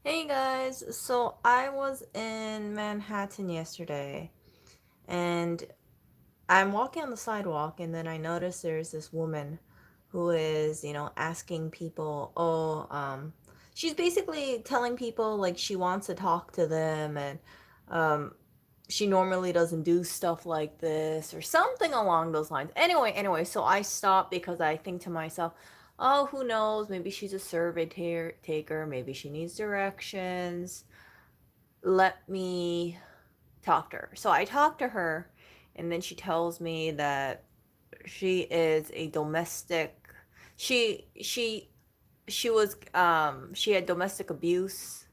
Hey guys, so I was in Manhattan yesterday and I'm walking on the sidewalk and then I notice there's this woman who is, asking people, she's basically telling people like she wants to talk to them and um, she normally doesn't do stuff like this or something along those lines. Anyway, so I stopped because I think to myself, oh, who knows? Maybe she's a survey taker. Maybe she needs directions. Let me talk to her. So I talk to her, and then she tells me that she is a domestic. She she had domestic abuse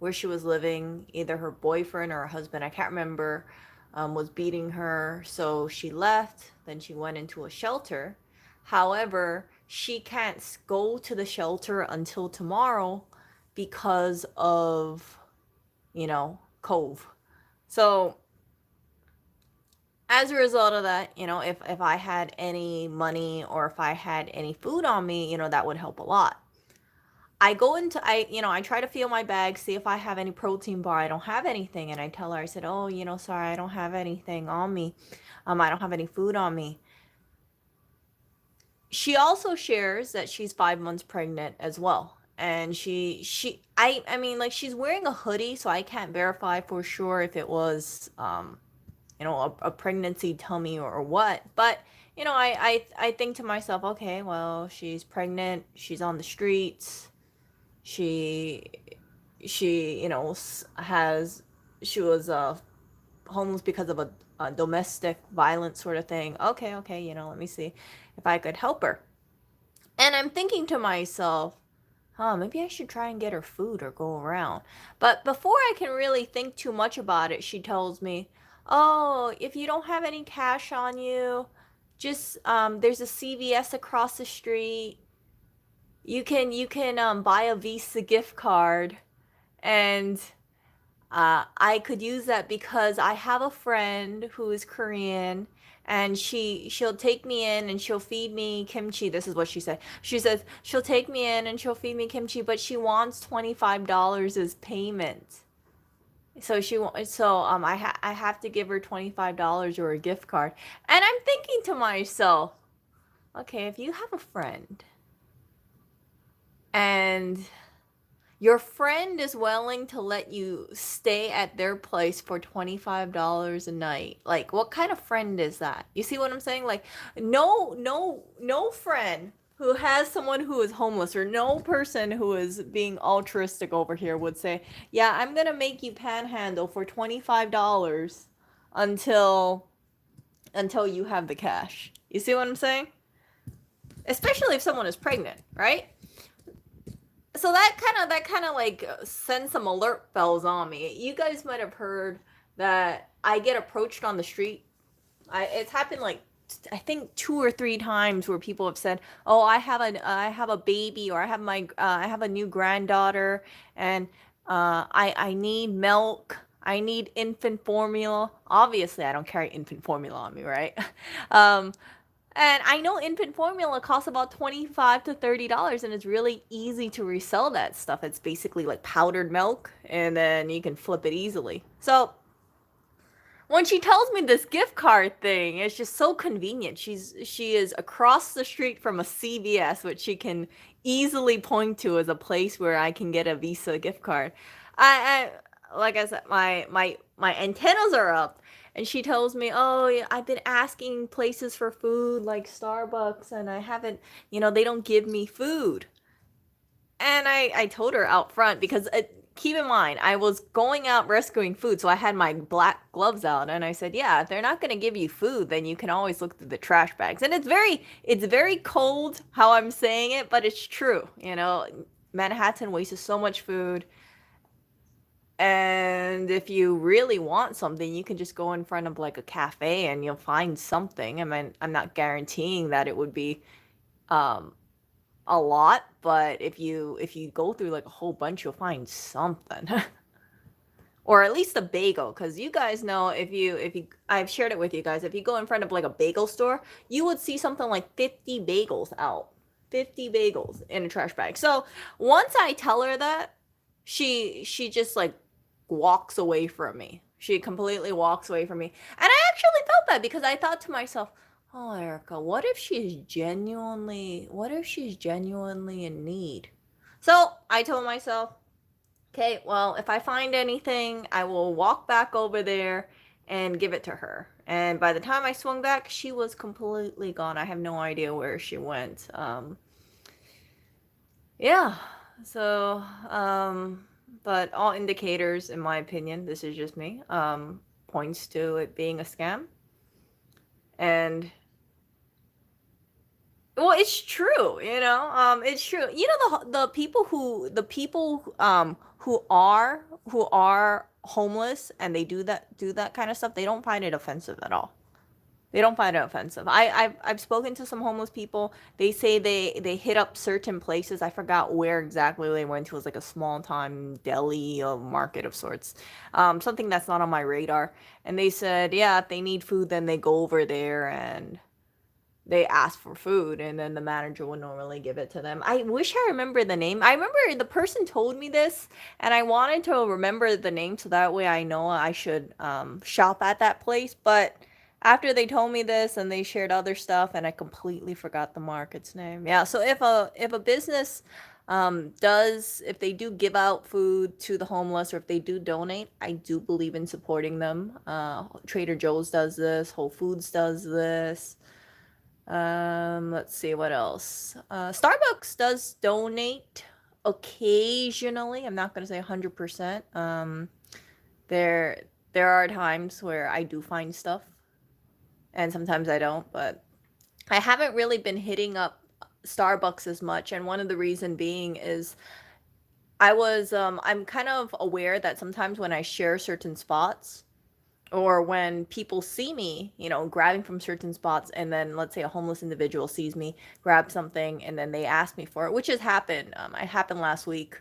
where she was living. Either her boyfriend or her husband, I can't remember, was beating her. So she left. Then she went into a shelter. However, she can't go to the shelter until tomorrow because of, Cove. So as a result of that, if I had any money or if I had any food on me, that would help a lot. I try to feel my bag, see if I have any protein bar. I don't have anything. And I tell her, I said, oh, sorry, I don't have anything on me. I don't have any food on me. She also shares that she's 5 months pregnant as well. And I mean, like she's wearing a hoodie, so I can't verify for sure if it was, a pregnancy tummy or what. But, I think to myself, okay, well, she's pregnant. She's on the streets. She she has she was homeless because of a domestic violence sort of thing. Okay, let me see if I could help her. And I'm thinking to myself, maybe I should try and get her food or go around. But before I can really think too much about it, she tells me, oh, if you don't have any cash on you, just there's a CVS across the street. You can buy a Visa gift card, and I could use that because I have a friend who is Korean, and she'll take me in and she'll feed me kimchi. This is what she said. She says she'll take me in and she'll feed me kimchi, but she wants $25 as payment. I have to give her $25 or a gift card. And I'm thinking to myself, okay, if you have a friend and your friend is willing to let you stay at their place for $25 a night. Like, what kind of friend is that? You see what I'm saying? Like, no friend who has someone who is homeless or no person who is being altruistic over here would say, "Yeah, I'm going to make you panhandle for $25 until you have the cash." You see what I'm saying? Especially if someone is pregnant, right? So that kind of like sends some alert bells on me. You guys might have heard that I get approached on the street. It's happened like I think 2 or 3 times where people have said, "Oh, I have a baby, or I have a new granddaughter, and I need milk. I need infant formula." Obviously, I don't carry infant formula on me, right? um, and I know infant formula costs about $25 to $30, and it's really easy to resell that stuff. It's basically like powdered milk, and then you can flip it easily. So when she tells me this gift card thing, it's just so convenient. She is across the street from a CVS, which she can easily point to as a place where I can get a Visa gift card. I like I said, my antennas are up, and she tells me, "Oh, yeah, I've been asking places for food like Starbucks, and I haven't, they don't give me food." And I told her out front because keep in mind, I was going out rescuing food, so I had my black gloves out, and I said, "Yeah, if they're not going to give you food, then you can always look through the trash bags." And it's very cold how I'm saying it, but it's true. Manhattan wastes so much food, and if you really want something, you can just go in front of like a cafe and you'll find something. I mean, I'm not guaranteeing that it would be um a lot, but if you go through like a whole bunch, you'll find something. Or at least a bagel, because you guys know, if you I've shared it with you guys, if you go in front of like a bagel store, you would see something like 50 bagels out. 50 bagels in a trash bag. So once I tell her that, she just like walks away from me. She completely walks away from me. And I actually felt that because I thought to myself, "Oh, Erica, what if she's genuinely in need?" So, I told myself, "Okay, well, if I find anything, I will walk back over there and give it to her." And by the time I swung back, she was completely gone. I have no idea where she went. Yeah. So, but all indicators, in my opinion, this is just me, points to it being a scam. And well, it's true, it's true. The people who are homeless and they do that kind of stuff, they don't find it offensive at all. They don't find it offensive. I've spoken to some homeless people. They say they hit up certain places. I forgot where exactly they went to. It was like a small time deli or market of sorts, something that's not on my radar. And they said, yeah, if they need food, then they go over there and they ask for food, and then the manager will normally give it to them. I wish I remember the name. I remember the person told me this, and I wanted to remember the name so that way I know I should shop at that place. But after they told me this and they shared other stuff, and I completely forgot the market's name. Yeah, so if a business does if they do give out food to the homeless or if they do donate, I do believe in supporting them. Trader Joe's does this, Whole Foods does this. Let's see what else. Starbucks does donate occasionally. I'm not gonna say 100%. There are times where I do find stuff, and sometimes I don't. But I haven't really been hitting up Starbucks as much, and one of the reason being is I'm kind of aware that sometimes when I share certain spots or when people see me, grabbing from certain spots, and then let's say a homeless individual sees me grab something and then they ask me for it, which has happened. It happened last week,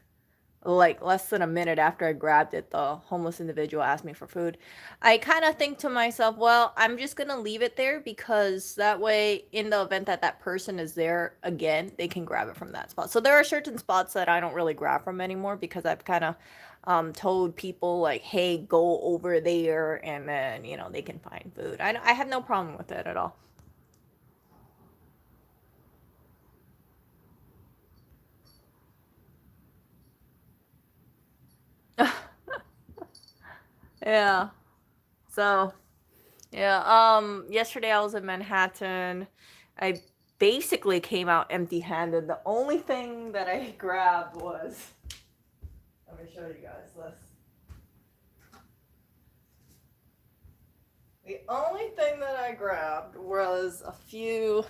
like less than a minute after I grabbed it, the homeless individual asked me for food. I kind of think to myself, well, I'm just going to leave it there because that way, in the event that that person is there again, they can grab it from that spot. So there are certain spots that I don't really grab from anymore because I've kind of told people, like, hey, go over there and then, they can find food. I have no problem with it at all. Yeah. So, yeah, yesterday I was in Manhattan. I basically came out empty-handed. The only thing that I grabbed was, let me show you guys this. The only thing that I grabbed was a few.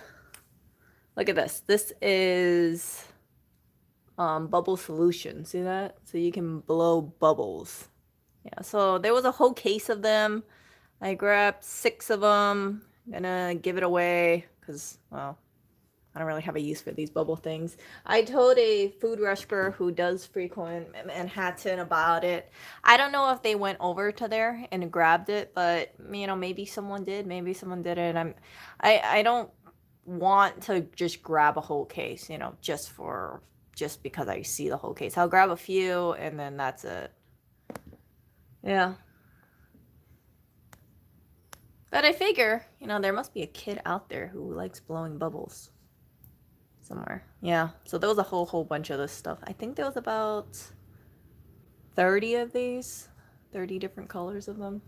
Look at this. This is bubble solution. See that? So you can blow bubbles. Yeah, so there was a whole case of them. I grabbed 6 of them. Gonna give it away because, well, I don't really have a use for these bubble things. I told a food rescuer who does frequent Manhattan about it. I don't know if they went over to there and grabbed it, but maybe someone did, maybe someone didn't. I don't want to just grab a whole case, just because I see the whole case. I'll grab a few and then that's it. Yeah. But I figure, there must be a kid out there who likes blowing bubbles somewhere. Yeah. So there was a whole bunch of this stuff. I think there was about 30 of these, 30 different colors of them.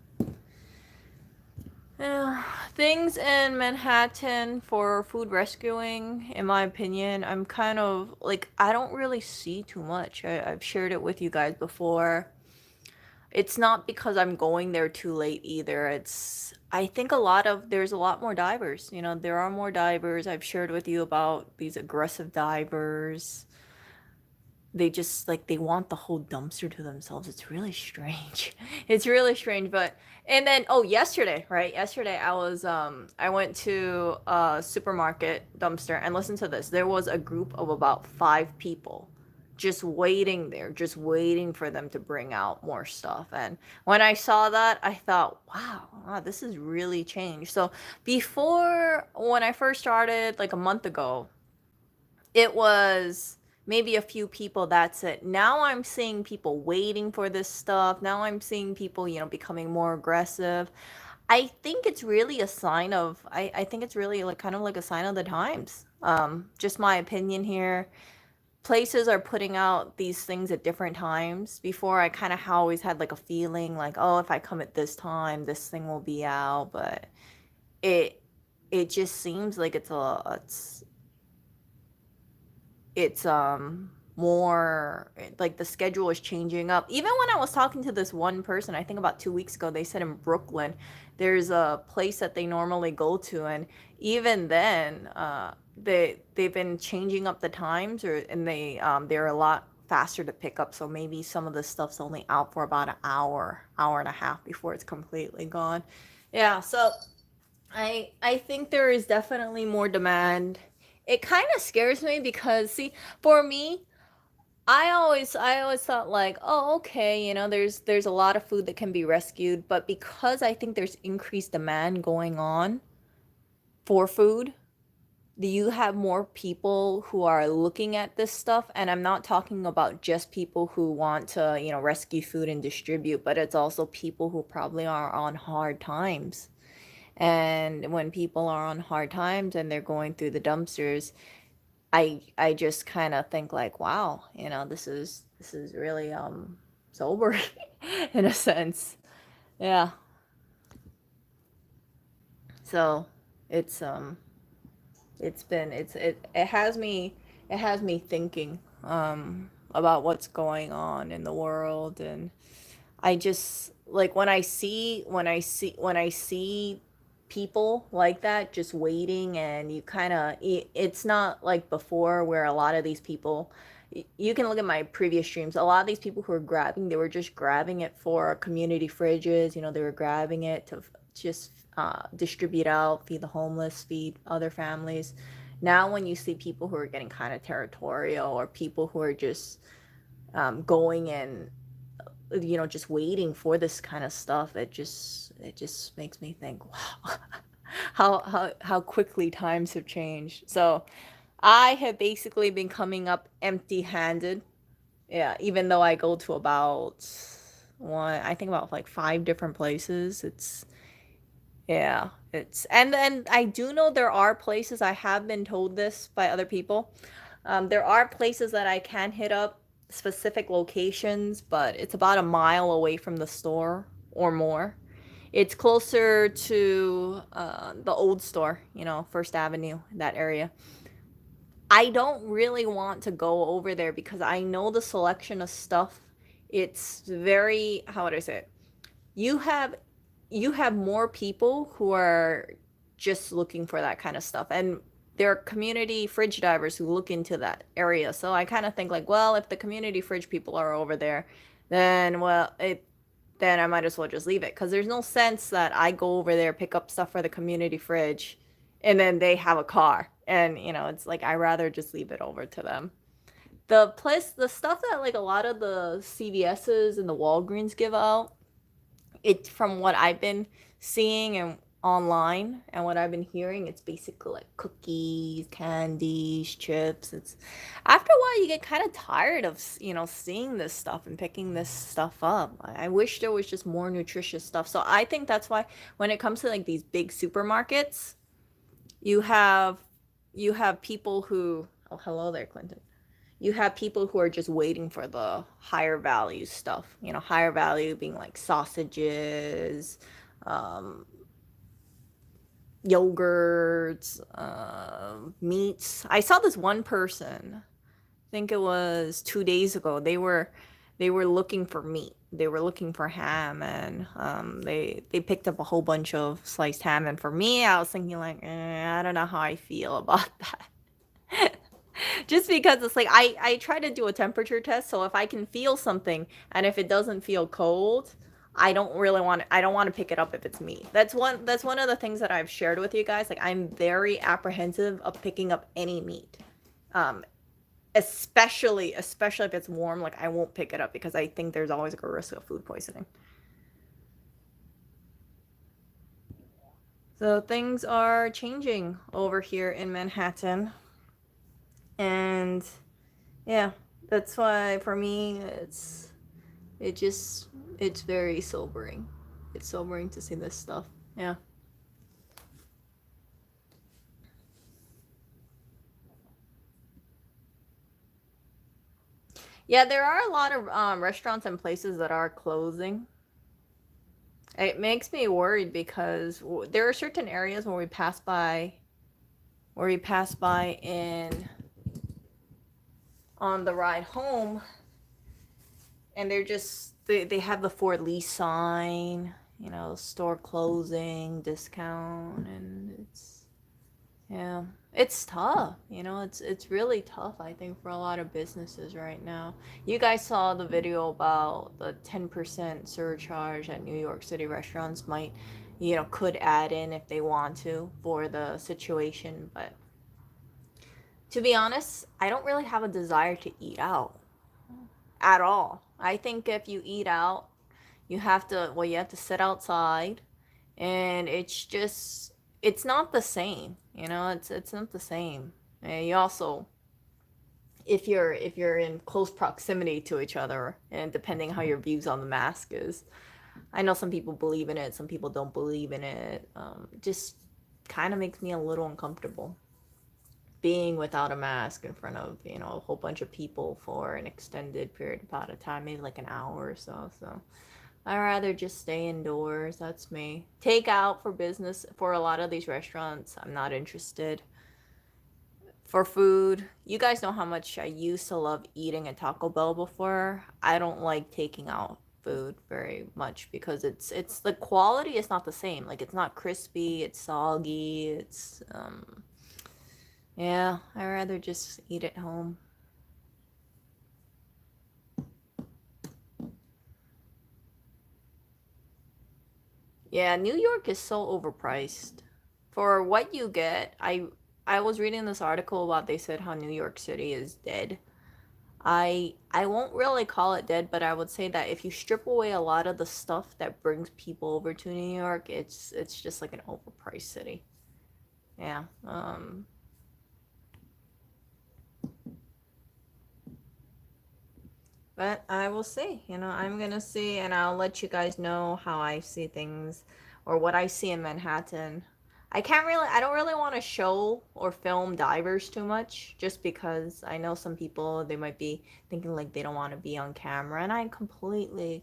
Yeah, things in Manhattan for food rescuing, in my opinion, I'm kind of like, I don't really see too much. I've shared it with you guys before. It's not because I'm going there too late either. I think there's a lot more divers. There are more divers. I've shared with you about these aggressive divers. They just like they want the whole dumpster to themselves. It's really strange. It's really strange. But and then yesterday, right? Yesterday I went to a supermarket dumpster and listen to this. There was a group of about 5 people just waiting there, just waiting for them to bring out more stuff. And when I saw that, I thought, wow, this has really changed. So before, when I first started like a month ago, it was maybe a few people, that's it. Now I'm seeing people waiting for this stuff. Now I'm seeing people, becoming more aggressive. I think it's really a sign of, I think it's really like kind of like a sign of the times. Just my opinion here. Places are putting out these things at different times. Before, I kind of always had like a feeling like, oh, if I come at this time, this thing will be out. But it it just seems like it's more like the schedule is changing up. Even when I was talking to this one person, I think about 2 weeks ago, they said in Brooklyn there's a place that they normally go to, and even then they've been changing up the times, and they're a lot faster to pick up. So maybe some of the stuff's only out for about an hour and a half before it's completely gone. Yeah, so I think there is definitely more demand. It kind of scares me because, see, for me, I always thought like, oh, okay, there's a lot of food that can be rescued, but because I think there's increased demand going on for food, do you have more people who are looking at this stuff? And I'm not talking about just people who want to, rescue food and distribute, but it's also people who probably are on hard times. And when people are on hard times and they're going through the dumpsters, I just kind of think like, wow, this is really sobering in a sense. Yeah. So it's it has me thinking about what's going on in the world. And I just like when I see people like that just waiting, and you kind of it's not like before where a lot of these people, you can look at my previous streams, a lot of these people who were grabbing, they were just grabbing it for community fridges. They were grabbing it to just distribute out, feed the homeless, feed other families. Now when you see people who are getting kind of territorial, or people who are just going and just waiting for this kind of stuff, it just makes me think, wow, how quickly times have changed. So I have basically been coming up empty-handed. Yeah, even though I go to about I think about like five different places. Yeah, and then I do know there are places, I have been told this by other people. There are places that I can hit up, specific locations, but it's about a mile away from the store or more. It's closer to the old store, First Avenue, that area. I don't really want to go over there because I know the selection of stuff. It's very, how would I say it? You have you have more people who are just looking for that kind of stuff, and there are community fridge divers who look into that area. So I kind of think like, well, if the community fridge people are over there, then then I might as well just leave it, because there's no sense that I go over there, pick up stuff for the community fridge, and then they have a car, and it's like I rather just leave it over to them. The stuff that like a lot of the CVS's and the Walgreens give out, it from what I've been seeing and online and what I've been hearing, it's basically like cookies, candies, chips. It's after a while you get kind of tired of seeing this stuff and picking this stuff up. I wish there was just more nutritious stuff. So I think that's why when it comes to like these big supermarkets, you have you have people who, oh, hello there, Clinton. You have people who are just waiting for the higher value stuff. Higher value being like sausages, um, yogurts, meats. I saw this one person, I think it was 2 days ago. They were looking for meat. They were looking for ham, and they picked up a whole bunch of sliced ham. And for me, I was thinking like, I don't know how I feel about that. Just because it's like I try to do a temperature test, so if I can feel something and if it doesn't feel cold, I don't want to pick it up if it's meat. That's one of the things that I've shared with you guys. Like, I'm very apprehensive of picking up any meat. Um especially if it's warm, like I won't pick it up because I think there's always like a risk of food poisoning. So things are changing over here in Manhattan, and Yeah, that's why for me it just it's very sobering. It's sobering to see this stuff. Yeah. Yeah, there are a lot of restaurants and places that are closing. It makes me worried because there are certain areas where we pass by in on the ride home, and they have the for lease sign, you know, store closing, discount, and yeah, it's tough. You know, it's really tough. I think for a lot of businesses right now. You guys saw the video about the 10% surcharge that New York City restaurants might, you know, could add in if they want to for the situation. But to be honest, I don't really have a desire to eat out at all. I think if you eat out, you have to sit outside, and it's not the same. You know, it's not the same. And you also, if you're in close proximity to each other, and depending how your views on the mask is, I know some people believe in it, some people don't believe in it. Just kind of makes me a little uncomfortable being without a mask in front of, you know, a whole bunch of people for an extended period of time, maybe like an hour or so. So I'd rather just stay indoors. That's me. Take out for business for a lot of these restaurants. I'm not interested. For food, you guys know how much I used to love eating at Taco Bell before. I don't like taking out food very much because it's the quality is not the same. Like it's not crispy, it's soggy, it's yeah, I'd rather just eat at home. Yeah, New York is so overpriced. For what you get, I was reading this article about they said how New York City is dead. I won't really call it dead, but I would say that if you strip away a lot of the stuff that brings people over to New York, it's just like an overpriced city. Yeah. But I will see. You know, I'm gonna see, and I'll let you guys know how I see things or what I see in Manhattan. I don't really want to show or film divers too much just because I know some people, they might be thinking like they don't want to be on camera, and I completely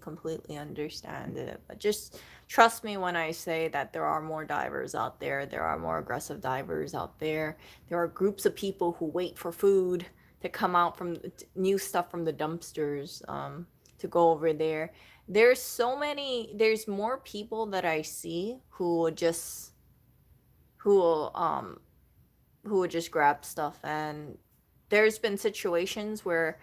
understand it. But just trust me when I say that there are more divers out there. There are more aggressive divers out there. There are groups of people who wait for food to come out from new stuff from the dumpsters, to go over there. There's more people that I see who will um who would just grab stuff, and there's been situations where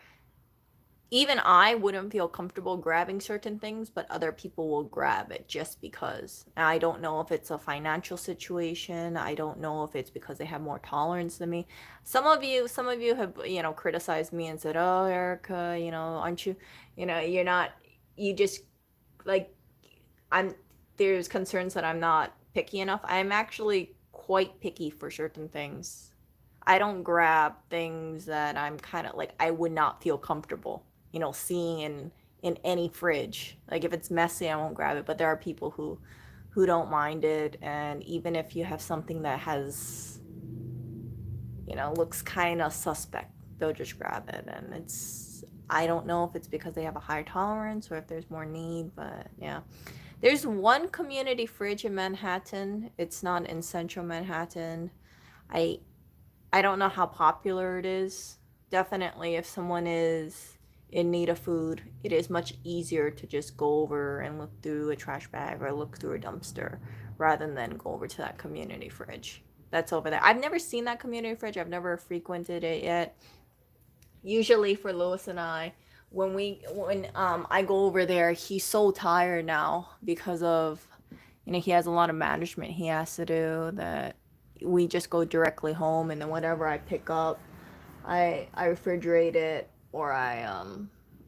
even I wouldn't feel comfortable grabbing certain things, but other people will grab it just because. And I don't know if it's a financial situation. I don't know if it's because they have more tolerance than me. Some of you have, you know, criticized me and said, "Oh, Erica, you know, aren't you, you know, you're not, you just like, I'm, there's concerns that I'm not picky enough." I'm actually quite picky for certain things. I don't grab things that I'm kind of like I would not feel comfortable, you know, seeing in any fridge. Like if it's messy, I won't grab it. But there are people who don't mind it, and even if you have something that has, you know, looks kind of suspect, they'll just grab it. And it's, I don't know if it's because they have a higher tolerance or if there's more need, but yeah. There's one community fridge in Manhattan. It's not in central Manhattan. I I don't know how popular it is. Definitely, if someone is in need of food, it is much easier to just go over and look through a trash bag or look through a dumpster rather than go over to that community fridge that's over there. I've never seen that community fridge, I've never frequented it yet. Usually, for Lewis and I, when I go over there, he's so tired now because of, you know, he has a lot of management he has to do, that we just go directly home, and then whatever I pick up, I refrigerate it, or I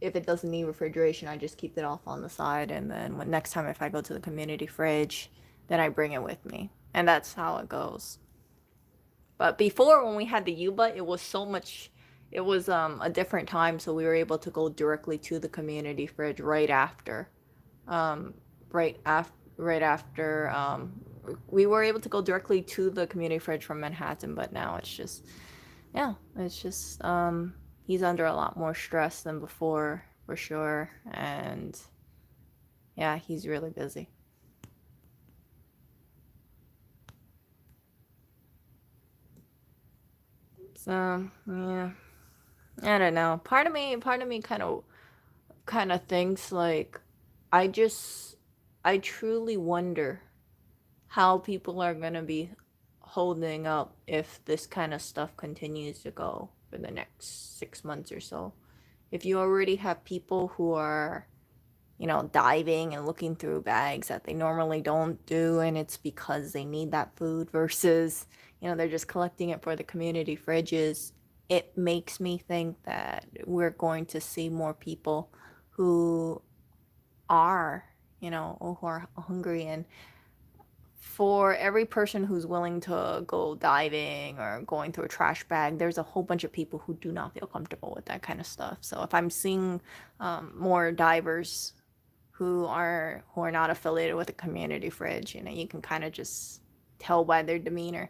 if it doesn't need refrigeration, I just keep it off on the side, and then when next time if I go to the community fridge, then I bring it with me, and that's how it goes. But before, when we had the U-Butt, it was so much, it was a different time, so we were able to go directly to the community fridge right after. Um, right after we were able to go directly to the community fridge from Manhattan, but now it's just yeah, it's just he's under a lot more stress than before for sure, and yeah, he's really busy. So yeah, I don't know. Part of me kind of thinks like I just I truly wonder how people are gonna be holding up if this kind of stuff continues to go for the next 6 months or so. If you already have people who are, diving and looking through bags that they normally don't do, and it's because they need that food versus, they're just collecting it for the community fridges, it makes me think that we're going to see more people who are, who are hungry. And for every person who's willing to go diving or going through a trash bag, there's a whole bunch of people who do not feel comfortable with that kind of stuff. So if I'm seeing more divers who are not affiliated with a community fridge, you can kind of just tell by their demeanor,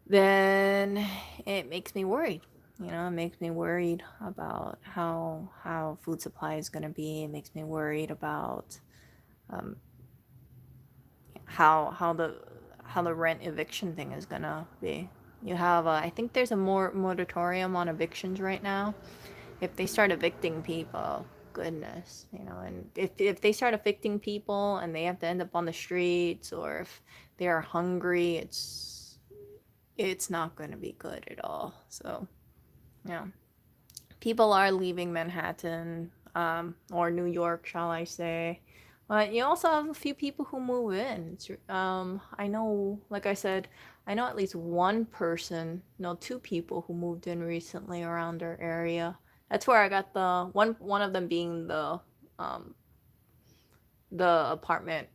then it makes me worried. It makes me worried about how food supply is going to be. It makes me worried about um, how the rent eviction thing is gonna be. You have I think there's a more moratorium on evictions right now. If they start evicting people, goodness, and if they start evicting people and they have to end up on the streets, or if they are hungry, it's not going to be good at all. So yeah, people are leaving Manhattan, or New York, shall I say. But you also have a few people who move in. I know, like I said, I know at least one person, no, two people who moved in recently around our area. That's where I got the one of them being um, the apartment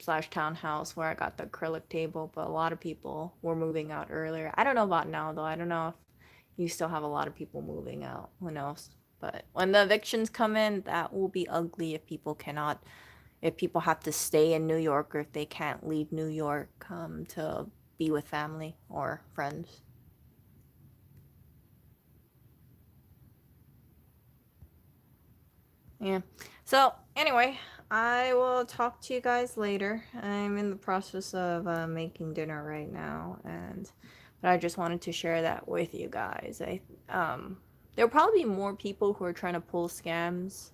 slash townhouse where I got the acrylic table. But a lot of people were moving out earlier. I don't know about now though. I don't know if you still have a lot of people moving out. Who knows? But when the evictions come in, that will be ugly if people have to stay in New York, or if they can't leave New York to be with family or friends. Yeah. So, anyway, I will talk to you guys later. I'm in the process of making dinner right now, but I just wanted to share that with you guys. There'll probably be more people who are trying to pull scams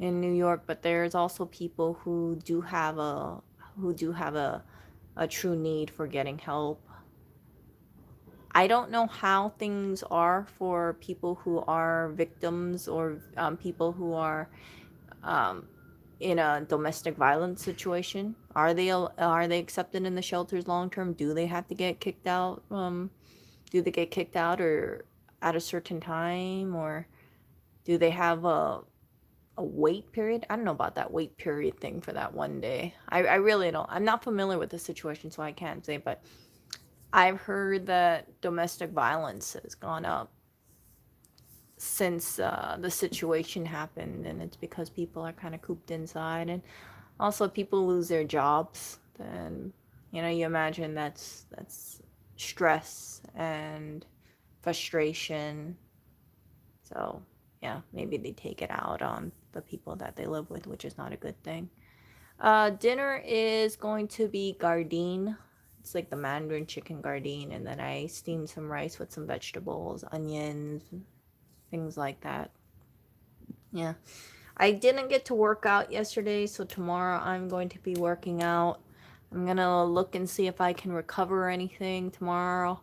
in New York, but there's also people who do have a true need for getting help. I don't know how things are for people who are victims, or people who are um, in a domestic violence situation. Are they accepted in the shelters long term? Do they have to get kicked out? Do they get kicked out or at a certain time, or do they have a wait period? I don't know about that wait period thing for that one day. I really don't. I'm not familiar with the situation, so I can't say, but I've heard that domestic violence has gone up since the situation happened, and it's because people are kind of cooped inside, and also people lose their jobs. Then you imagine that's stress and frustration. So yeah, maybe they take it out on the people that they live with, which is not a good thing. Dinner is going to be gardine. It's like the Mandarin chicken gardine, and then I steamed some rice with some vegetables, onions, things like that. Yeah. I didn't get to work out yesterday, so tomorrow I'm going to be working out. I'm gonna look and see if I can recover anything tomorrow.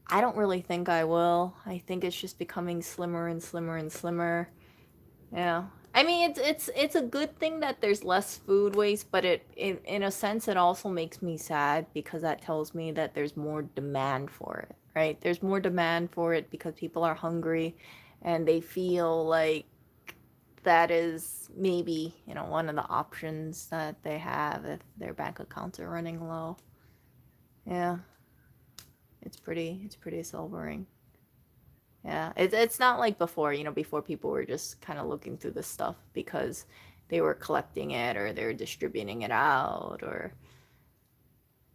I don't really think I will. I think it's just becoming slimmer and slimmer and slimmer. Yeah. I mean, it's a good thing that there's less food waste, but in a sense it also makes me sad because that tells me that there's more demand for it, right? There's more demand for it because people are hungry and they feel like that is maybe, one of the options that they have if their bank accounts are running low. Yeah. It's pretty sobering. Yeah, it's not like before, before people were just kind of looking through this stuff because they were collecting it or they were distributing it out or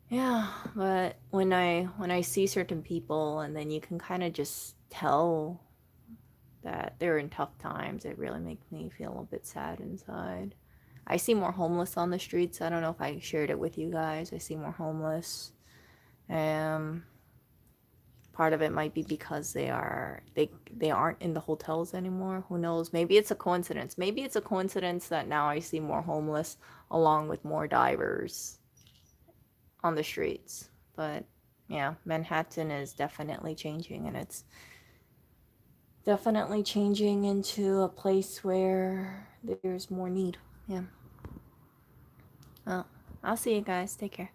yeah, but when I see certain people and then you can kind of just tell that they're in tough times, it really makes me feel a bit sad inside. I see more homeless on the streets. I don't know if I shared it with you guys. I see more homeless. Um, Part of it might be because they aren't in the hotels anymore. Who knows? Maybe it's a coincidence. Maybe it's a coincidence that now I see more homeless along with more divers on the streets. But yeah, Manhattan is definitely changing and it's definitely changing into a place where there's more need. Yeah. Well, I'll see you guys. Take care.